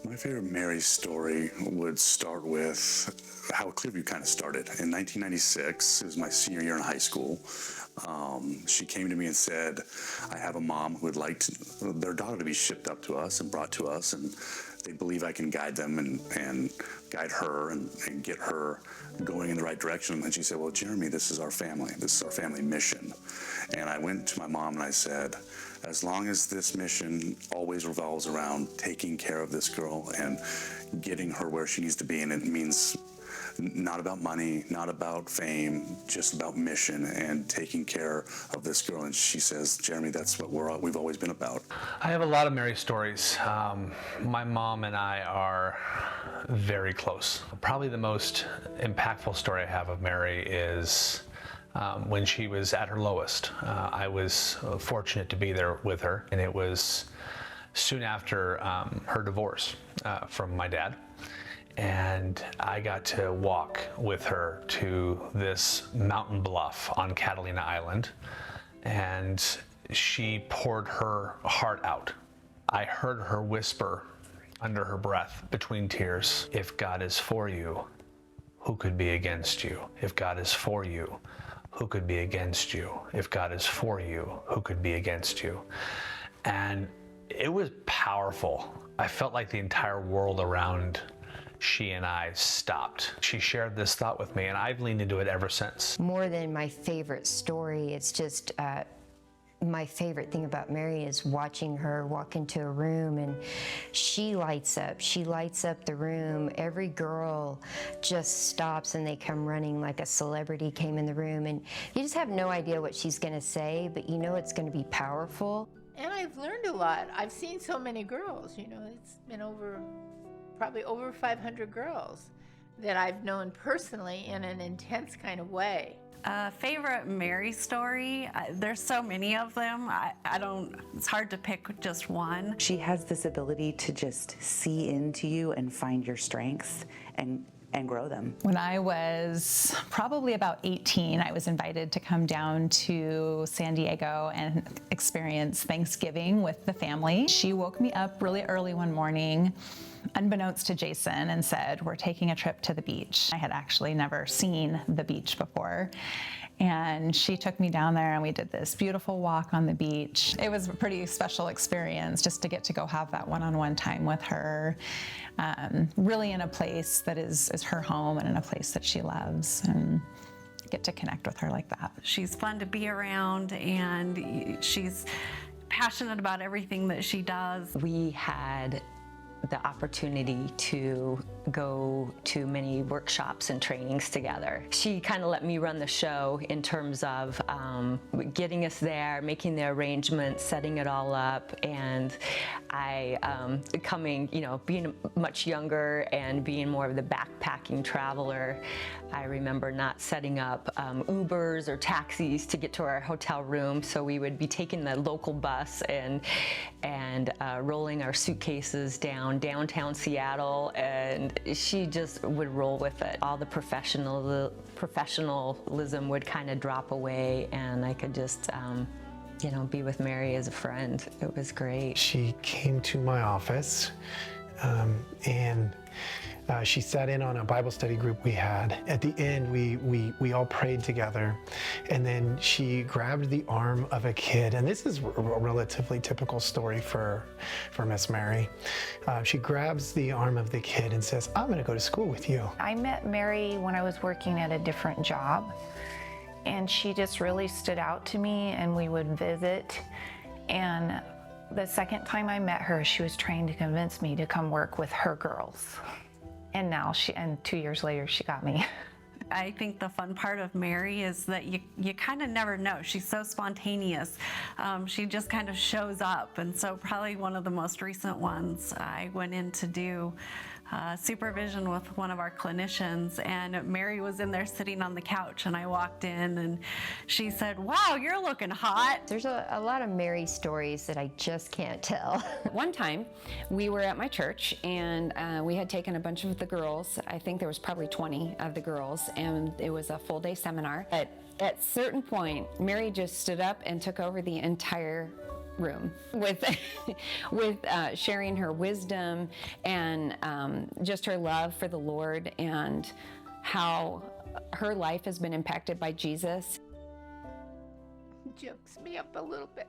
My favorite Mary story would start with how Clearview kind of started. In 1996, it was my senior year in high school. She came to me and said, I have a mom who would like their daughter to be shipped up to us and brought to us, and they believe I can guide them and guide her and get her going in the right direction. And she said, well, Jeremy, this is our family. This is our family mission. And I went to my mom and I said, as long as this mission always revolves around taking care of this girl and getting her where she needs to be, and it means not about money, not about fame, just about mission and taking care of this girl. And she says, Jeremy, that's what we've always been about. I have a lot of Mary stories. My mom and I are very close. Probably the most impactful story I have of Mary is when she was at her lowest. I was fortunate to be there with her, and it was soon after her divorce from my dad. And I got to walk with her to this mountain bluff on Catalina Island, and she poured her heart out. I heard her whisper under her breath between tears, if God is for you, who could be against you? If God is for you, who could be against you? If God is for you, who could be against you? And it was powerful. I felt like the entire world around she and I stopped. She shared this thought with me, and I've leaned into it ever since. More than my favorite story, it's just my favorite thing about Mary is watching her walk into a room and she lights up. She lights up the room. Every girl just stops and they come running like a celebrity came in the room, and you just have no idea what she's going to say, but you know it's going to be powerful. And I've learned a lot. I've seen so many girls, it's been probably over 500 girls that I've known personally in an intense kind of way. Favorite Mary story? There's so many of them. It's hard to pick just one. She has this ability to just see into you and find your strengths and grow them. When I was probably about 18, I was invited to come down to San Diego and experience Thanksgiving with the family. She woke me up really early one morning, unbeknownst to Jason, and said, we're taking a trip to the beach. I had actually never seen the beach before. And she took me down there and we did this beautiful walk on the beach. It was a pretty special experience just to get to go have that one-on-one time with her, really in a place that is her home and in a place that she loves, and get to connect with her like that. She's fun to be around, and she's passionate about everything that she does. We had the opportunity to go to many workshops and trainings together. She kind of let me run the show in terms of getting us there, making the arrangements, setting it all up, and I being much younger and being more of the backpacking traveler, I remember not setting up Ubers or taxis to get to our hotel room, so we would be taking the local bus and rolling our suitcases downtown Seattle, and she just would roll with it. All the professionalism would kind of drop away, and I could just be with Mary as a friend. It was great. She came to my office and she sat in on a Bible study group we had. At the end, we all prayed together, and then she grabbed the arm of a kid, and this is a relatively typical story for Miss Mary. She grabs the arm of the kid and says, I'm gonna go to school with you. I met Mary when I was working at a different job, and she just really stood out to me, and we would visit, and the second time I met her, she was trying to convince me to come work with her girls. And now 2 years later, she got me. I think the fun part of Mary is that you kind of never know. She's so spontaneous. She just kind of shows up. And so probably one of the most recent ones, I went in to do supervision with one of our clinicians, and Mary was in there sitting on the couch, and I walked in and she said, wow, you're looking hot. There's a lot of Mary stories that I just can't tell. One time we were at my church, and we had taken a bunch of the girls. I think there was probably 20 of the girls, and it was a full day seminar. At a certain point, Mary just stood up and took over the entire room with with sharing her wisdom and just her love for the Lord and how her life has been impacted by Jesus. Jokes me up a little bit.